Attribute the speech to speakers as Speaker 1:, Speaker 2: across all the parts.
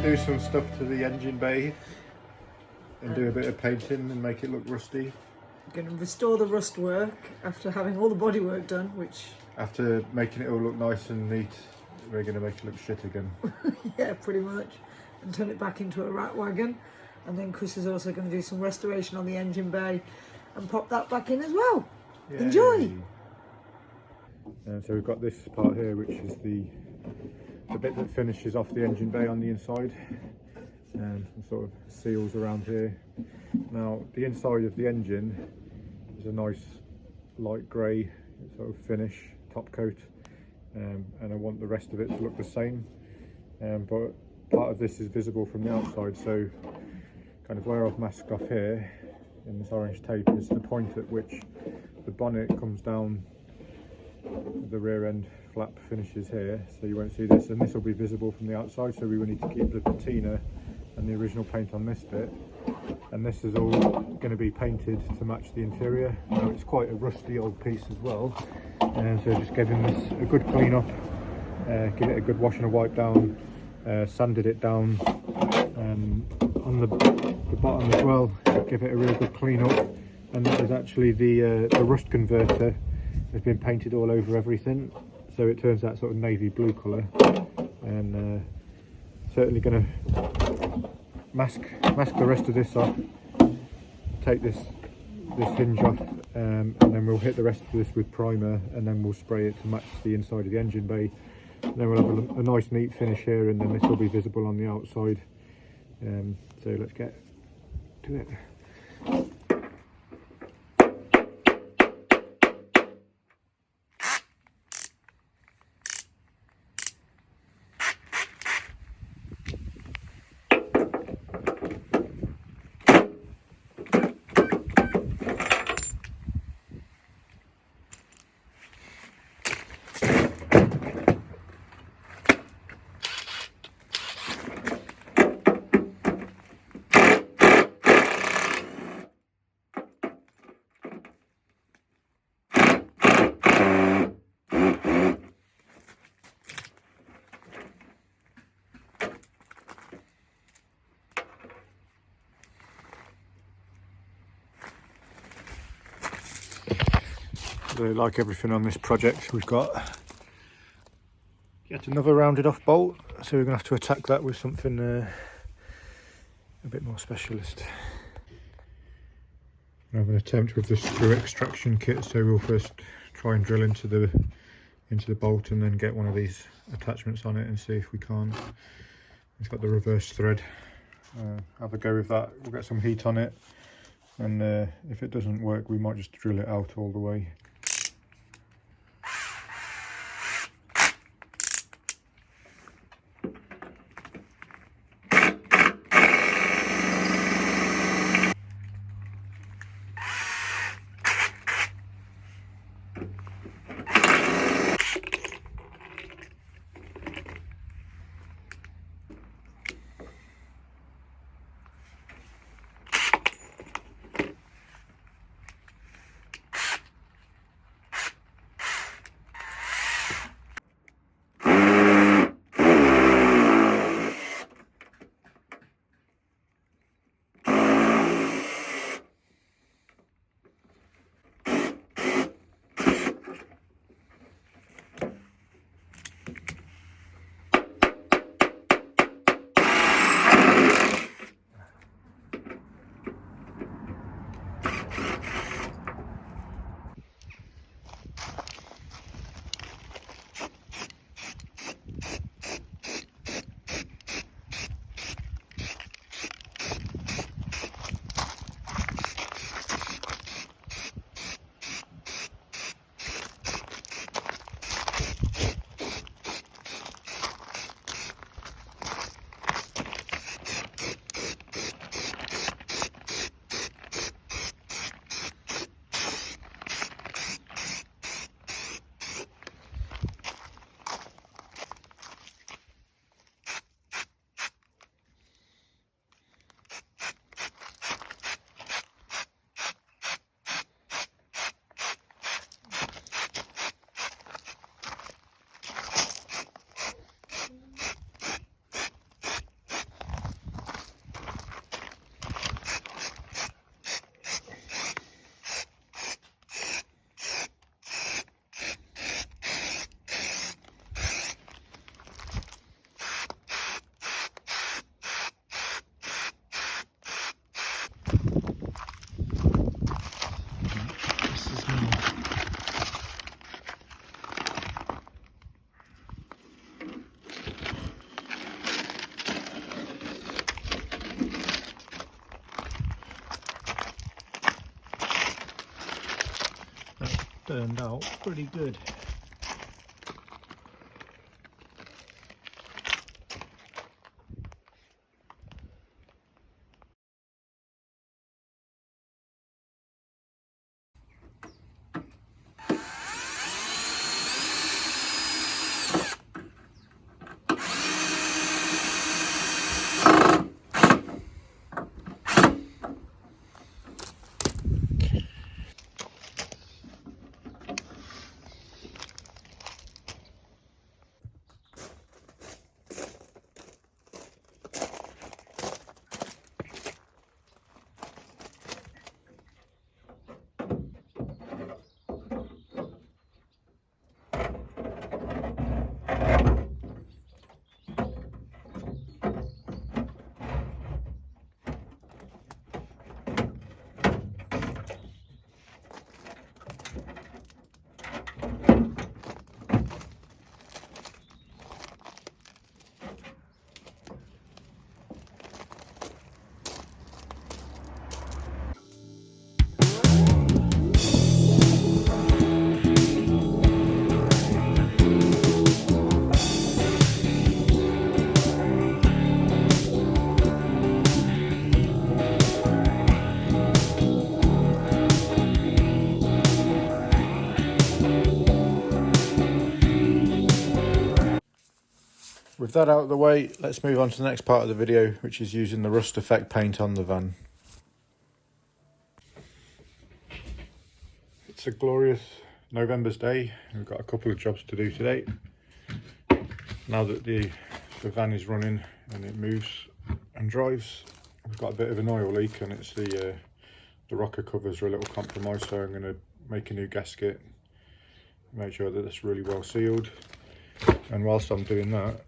Speaker 1: do some stuff to the engine bay and do a bit of painting and make it look rusty.
Speaker 2: Going to restore the rust work after having all the bodywork done, which...
Speaker 1: After making it all look nice and neat, we're going to make it look shit again.
Speaker 2: Yeah, pretty much. And turn it back into a Ratwagon. And then Chris is also going to do some restoration on the engine bay and pop that back in as well. Yay. Enjoy!
Speaker 1: So we've got this part here, which is the bit that finishes off the engine bay on the inside, and some sort of seals around here. Now the inside of the engine is a nice light grey sort of finish, top coat, and I want the rest of it to look the same, but part of this is visible from the outside, so kind of where I've masked off here in this orange tape is the point at which the bonnet comes down, the rear end flap finishes here, so you won't see this, and this will be visible from the outside, so we will need to keep the patina and the original paint on this bit, and this is all going to be painted to match the interior. Now it's quite a rusty old piece as well, and so just giving this a good clean up, give it a good wash and a wipe down, sanded it down, and on the bottom as well, give it a really good clean up. And that is actually the rust converter has been painted all over everything, so it turns that sort of navy blue colour, and certainly going to mask the rest of this off, take this hinge off, and then we'll hit the rest of this with primer, and then we'll spray it to match the inside of the engine bay, and then we'll have a nice neat finish here, and then this will be visible on the outside. So let's get to it. So like everything on this project, we've got yet another rounded off bolt, so we're going to have to attack that with something a bit more specialist. I have an attempt with the screw extraction kit, so we'll first try and drill into the bolt and then get one of these attachments on it and see if we can't. It's got the reverse thread. Have a go with that. We'll get some heat on it, and if it doesn't work, we might just drill it out all the way. turned out pretty good. With that out of the way, let's move on to the next part of the video, which is using the rust effect paint on the van. It's a glorious November's day. We've got a couple of jobs to do today. Now that the van is running and it moves and drives, we've got a bit of an oil leak, and it's the rocker covers are a little compromised, so I'm going to make a new gasket, make sure that it's really well sealed. And whilst I'm doing that,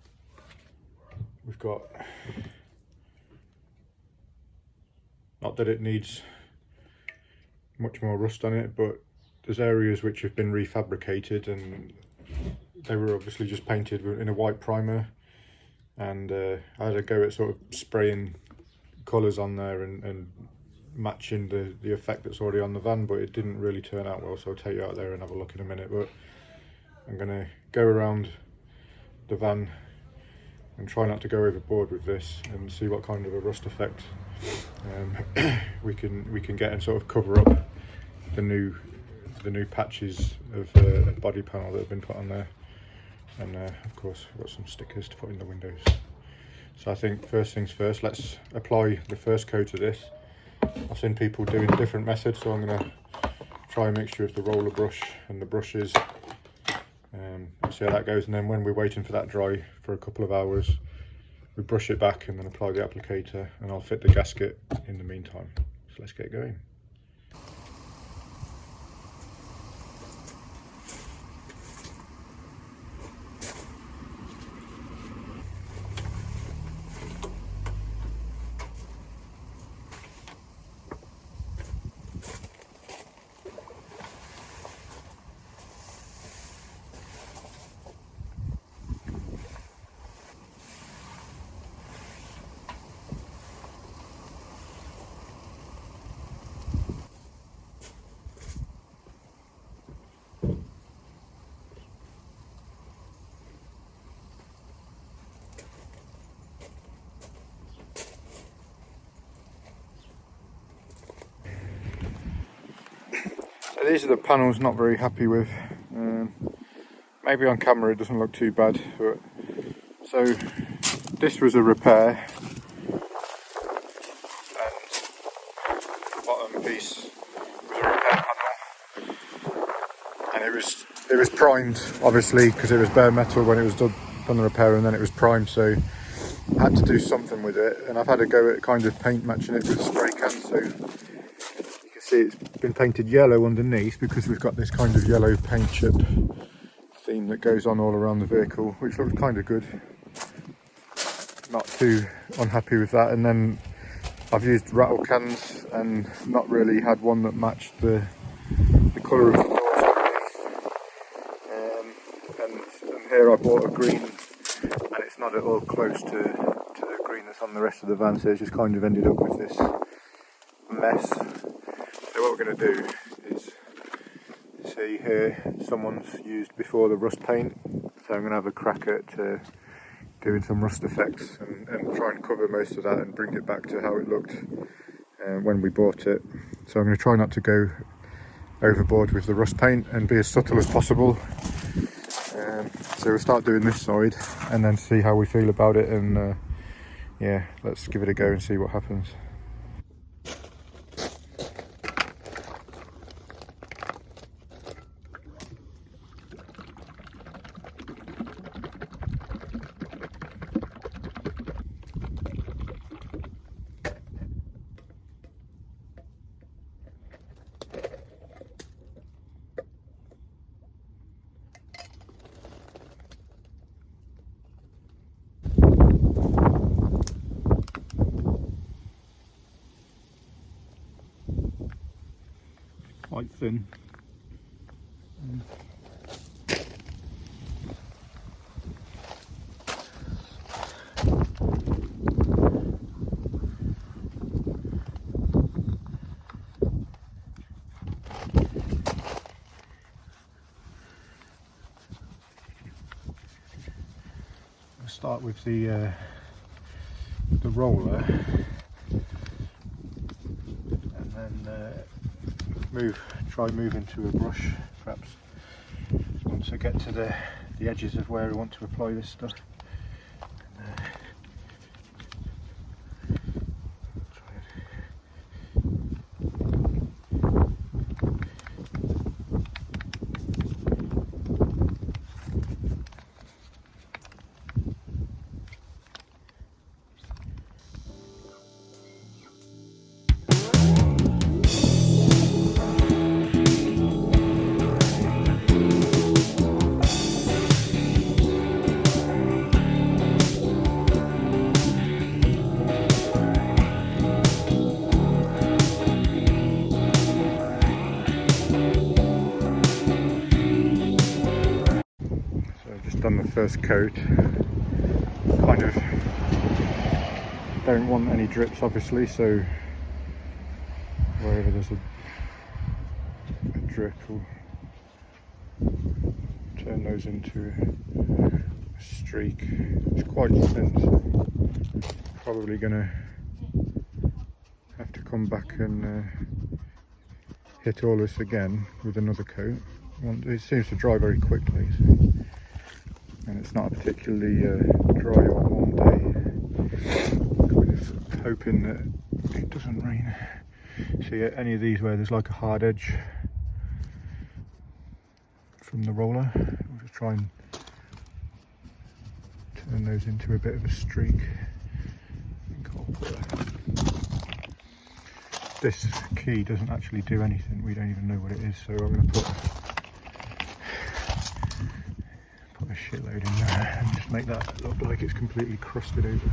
Speaker 1: we've got, not that it needs much more rust on it, but there's areas which have been refabricated, and they were obviously just painted in a white primer, and I had a go at sort of spraying colours on there and matching the effect that's already on the van, but it didn't really turn out well, so I'll take you out there and have a look in a minute. But I'm going to go around the van and try not to go overboard with this and see what kind of a rust effect we can get, and sort of cover up the new patches of body panel that have been put on there. And of course I've got some stickers to put in the windows. So I think first things first, let's apply the first coat of this. I've seen people doing different methods, so I'm going to try a mixture of the roller brush and the brushes, and see how that goes. And then when we're waiting for that dry for a couple of hours, we brush it back and then apply the applicator, and I'll fit the gasket in the meantime. So let's get going. So these are the panels not very happy with. Maybe on camera it doesn't look too bad, but so this was a repair, and the bottom piece was a repair panel, and it was primed, obviously, because it was bare metal when it was done the repair, and then it was primed, so I had to do something with it. And I've had a go at kind of paint matching it with spray cans, so you can see it's been painted yellow underneath because we've got this kind of yellow paint chip theme that goes on all around the vehicle, which looks kind of good. Not too unhappy with that. And then I've used rattle cans and not really had one that matched the colour of the doors underneath. And here I bought a green, and it's not at all close to the green that's on the rest of the van, so it's just kind of ended up with this mess. So what we're going to do is see here someone's used before the rust paint, so I'm going to have a crack at doing some rust effects and try and cover most of that and bring it back to how it looked when we bought it. So I'm going to try not to go overboard with the rust paint and be as subtle as possible. So we'll start doing this side and then see how we feel about it, and yeah, let's give it a go and see what happens. Quite thin. I'll start with the roller, and then try moving to a brush, perhaps once I get to the edges of where I want to apply this stuff. Done the first coat. Kind of don't want any drips, obviously, so wherever there's a drip, we'll turn those into a streak. It's quite thin, so probably gonna have to come back and hit all this again with another coat. It seems to dry very quickly, so. And it's not a particularly dry or warm day. Kind of hoping that it doesn't rain. See any of these where there's like a hard edge from the roller, we'll just try and turn those into a bit of a streak. I think I'll put this key doesn't actually do anything, we don't even know what it is, so I'm going to put a shitload in there and just make that look like it's completely crusted over.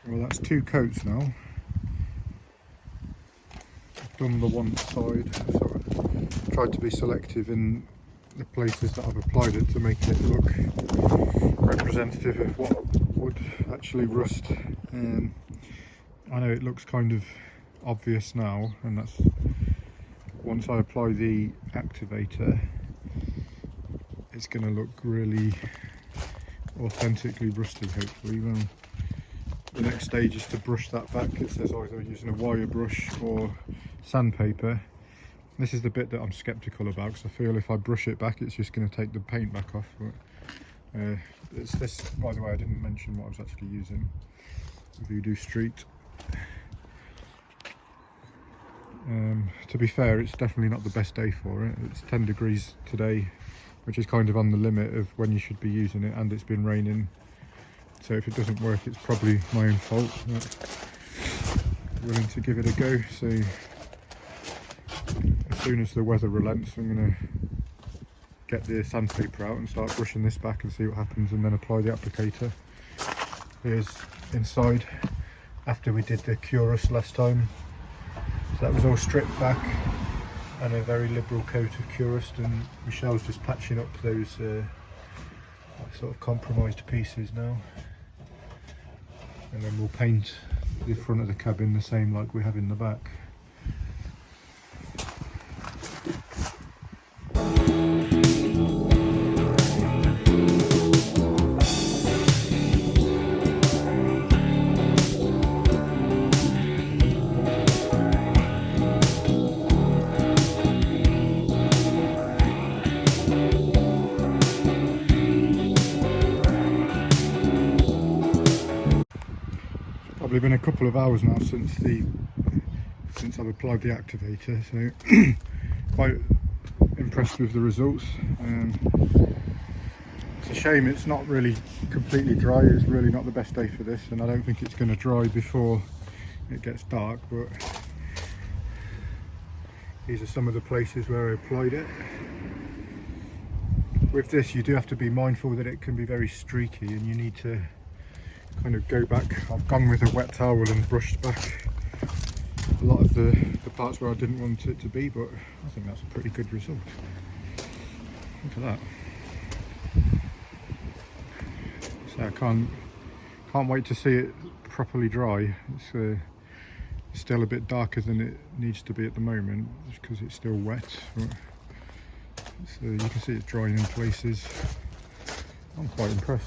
Speaker 1: Well, that's 2 coats now. I've done the one side, sort of tried to be selective in the places that I've applied it to make it look representative of what would actually rust. I know it looks kind of obvious now, and that's once I apply the activator, it's going to look really authentically rusty, hopefully. Well, the next stage is to brush that back. It says either using a wire brush or sandpaper. This is the bit that I'm skeptical about, because I feel if I brush it back it's just going to take the paint back off. But, it's this, by the way, I didn't mention what I was actually using. Voodoo Street. To be fair, it's definitely not the best day for it. It's 10 degrees today, which is kind of on the limit of when you should be using it, and it's been raining. So if it doesn't work, it's probably my own fault. But willing to give it a go. So as soon as the weather relents, I'm going to get the sandpaper out and start brushing this back and see what happens, and then apply the applicator. Here's inside after we did the Curus last time. So that was all stripped back and a very liberal coat of Curus, and Michelle's just patching up those sort of compromised pieces now. And then we'll paint the front of the cabin the same like we have in the back. Probably been a couple of hours now since I've applied the activator, so quite impressed with the results. It's a shame it's not really completely dry. It's really not the best day for this, and I don't think it's going to dry before it gets dark, but these are some of the places where I applied it. With this you do have to be mindful that it can be very streaky, and you need to kind of go back. I've gone with a wet towel and brushed back a lot of the parts where I didn't want it to be, but I think that's a pretty good result. Look at that. So I can't wait to see it properly dry. It's still a bit darker than it needs to be at the moment just because it's still wet, but so you can see it's drying in places. I'm quite impressed.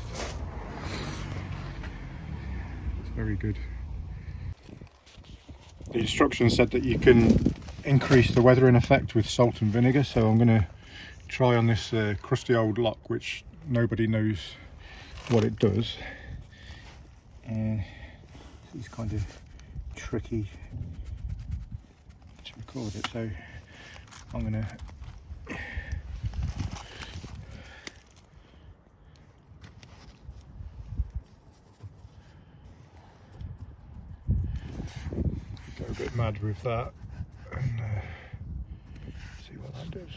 Speaker 1: Very good. The instructions said that you can increase the weathering effect with salt and vinegar, so I'm going to try on this crusty old lock, which nobody knows what it does. It's kind of tricky to record it, so I'm going to go a bit mad with that and see what that does.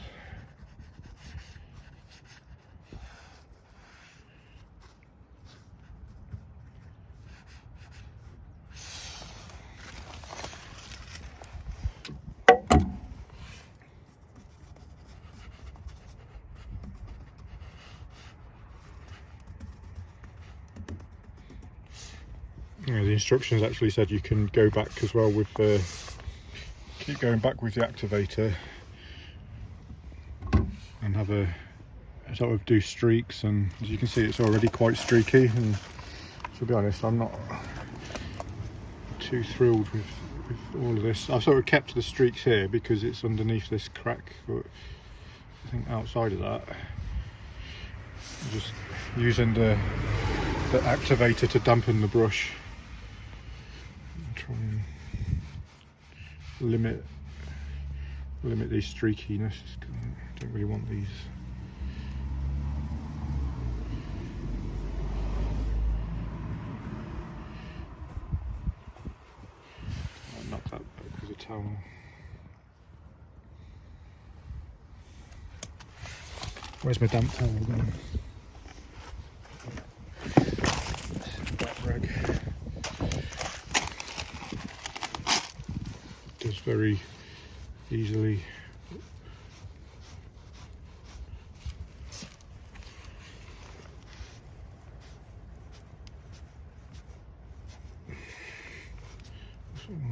Speaker 1: Yeah, the instructions actually said you can go back as well with keep going back with the activator and have a sort of do streaks, and as you can see it's already quite streaky, and to be honest I'm not too thrilled with all of this. I've sort of kept the streaks here because it's underneath this crack, but I think outside of that I'm just using the activator to dampen the brush. Try and limit these streakiness. I don't really want these. I'll knock that back with a towel. Where's my damp towel then? That rag. Does very easily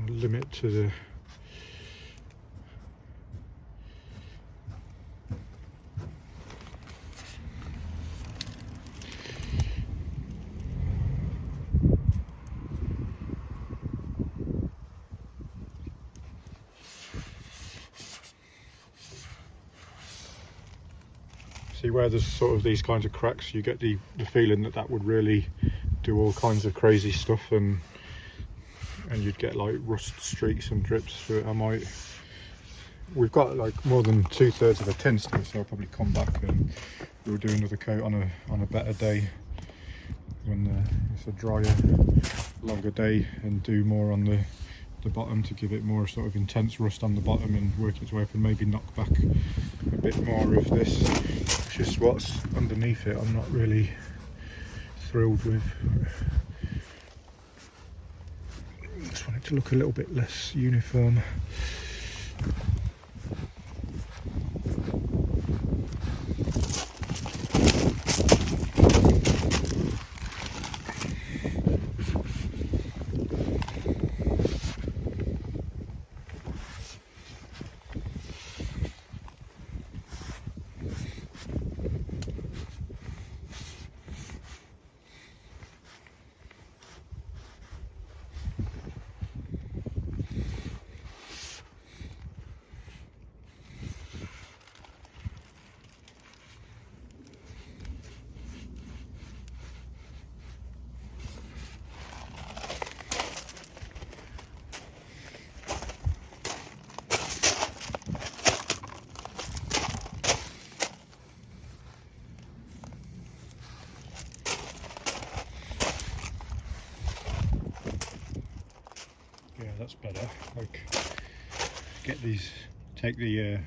Speaker 1: limit to the see where there's sort of these kinds of cracks, you get the feeling that that would really do all kinds of crazy stuff, and you'd get like rust streaks and drips. So we've got like more than 2/3 of a tin still, so I'll probably come back and we'll do another coat on a better day when it's a drier, longer day, and do more on the the bottom to give it more sort of intense rust on the bottom and work its way up, and maybe knock back a bit more of this. It's just what's underneath it I'm not really thrilled with. I just want it to look a little bit less uniform. Yeah, that's better. Like, get these, take the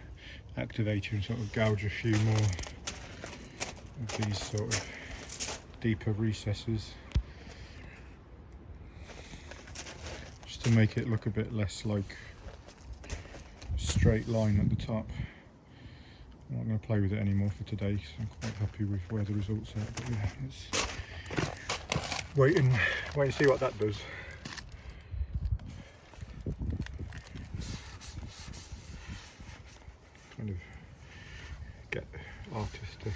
Speaker 1: activator and sort of gouge a few more of these sort of deeper recesses, just to make it look a bit less like straight line at the top. I'm not going to play with it anymore for today, so I'm quite happy with where the results are. But yeah, let's wait and see what that does. Kind of get artistic.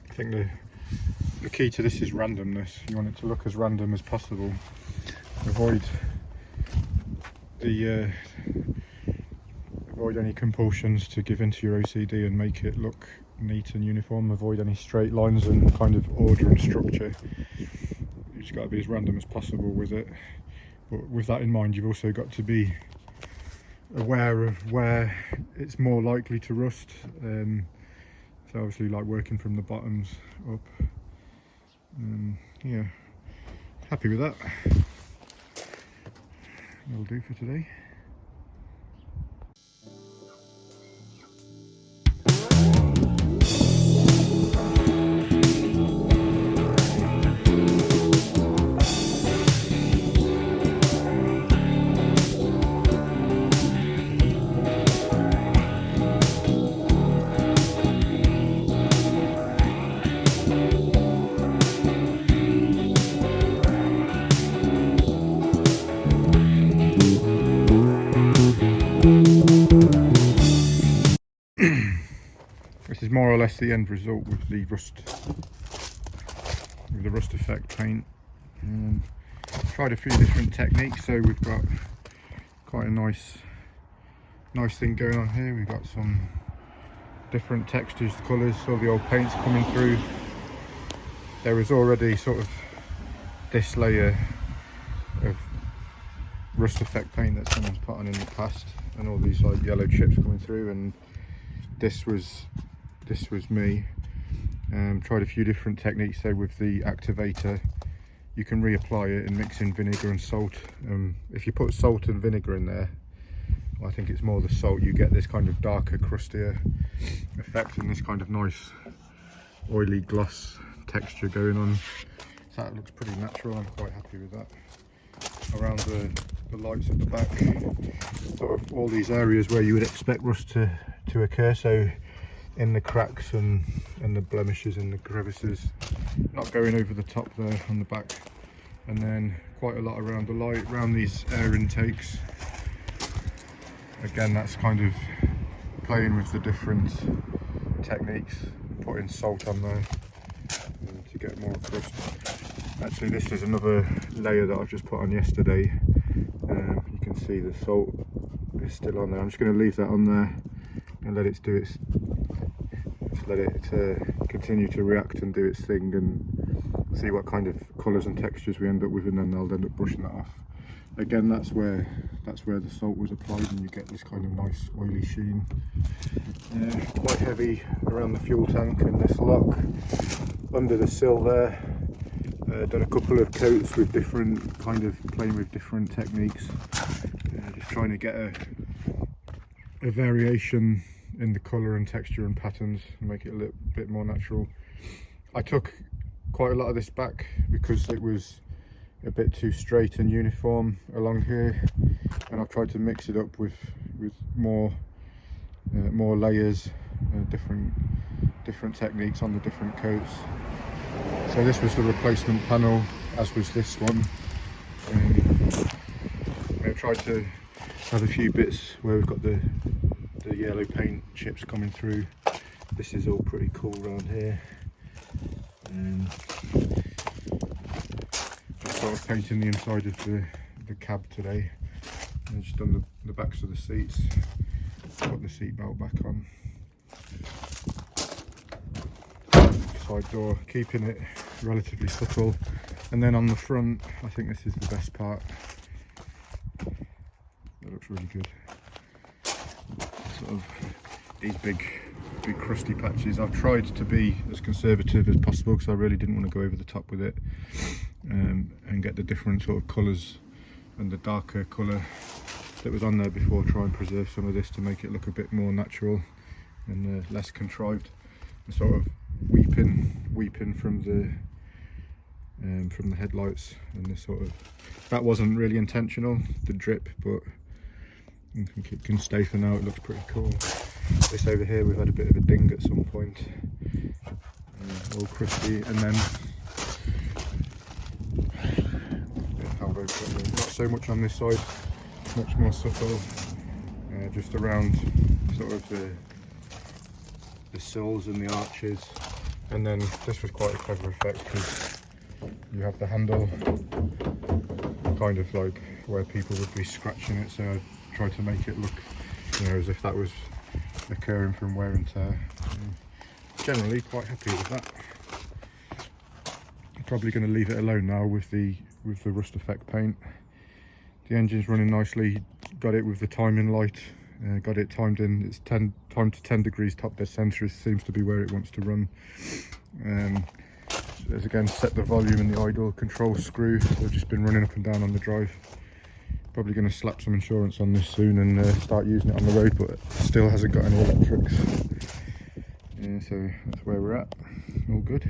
Speaker 1: I think the key to this is randomness. You want it to look as random as possible. Avoid any compulsions to give into your OCD and make it look neat and uniform. Avoid any straight lines and kind of order and structure. You've just got to be as random as possible with it. But with that in mind, you've also got to be aware of where it's more likely to rust. So obviously, like working from the bottoms up. Yeah, happy with that. That'll do for today. This is more or less the end result with the rust effect paint. Tried a few different techniques, so we've got quite a nice thing going on here. We've got some different textures, colours, all the old paints coming through. There is already sort of this layer of rust effect paint that someone's put on in the past, and all these like yellow chips coming through, and this was me. Tried a few different techniques. So with the activator, you can reapply it and mix in vinegar and salt. If you put salt and vinegar in there, well, I think it's more the salt, you get this kind of darker, crustier effect and this kind of nice oily gloss texture going on. So that looks pretty natural. I'm quite happy with that. Around the lights at the back, sort of all these areas where you would expect rust to occur, so in the cracks and the blemishes and the crevices, not going over the top there on the back, and then quite a lot around the light, around these air intakes. Again, that's kind of playing with the different techniques, putting salt on there to get more crust. Actually, this is another layer that I've just put on yesterday. You can see the salt is still on there. I'm just going to leave that on there and let it do its, let it continue to react and do its thing, and see what kind of colours and textures we end up with, and then I'll end up brushing that off. Again, that's where the salt was applied, and you get this kind of nice oily sheen. Quite heavy around the fuel tank and this lock under the sill there. Done a couple of coats with different, kind of playing with different techniques, just trying to get a variation in the colour and texture and patterns and make it a little bit more natural. I took quite a lot of this back because it was a bit too straight and uniform along here, and I've tried to mix it up with more layers, different techniques on the different coats. So this was the replacement panel, as was this one. I've tried to have a few bits where we've got the yellow paint chips coming through. This is all pretty cool around here. Just sort of painting the inside of the cab today. I've just done the backs of the seats, put the seat belt back on. Side door, keeping it relatively subtle, and then on the front, I think this is the best part. That looks really good. Sort of these big crusty patches. I've tried to be as conservative as possible because I really didn't want to go over the top with it, and get the different sort of colours and the darker colour that was on there before. Try and preserve some of this to make it look a bit more natural and less contrived, and sort of weeping from the headlights, and this sort of, that wasn't really intentional, the drip, but I think it can stay for now. It looks pretty cool. This over here, we've had a bit of a ding at some point, all crusty, and then not so much on this side, much more subtle, just around sort of the sills and the arches. And then this was quite a clever effect because you have the handle kind of like where people would be scratching it, so I tried to make it look, as if that was occurring from wear and tear. Generally quite happy with that. I'm probably going to leave it alone now with the rust effect paint. The engine's running nicely, got it with the timing light, got it timed in. It's timed to 10 degrees top dead centre. It seems to be where it wants to run. There's again set the volume and the idle control screw. They've just been running up and down on the drive. Probably going to slap some insurance on this soon and start using it on the road, but it still hasn't got any electrics. So that's where we're at. All good.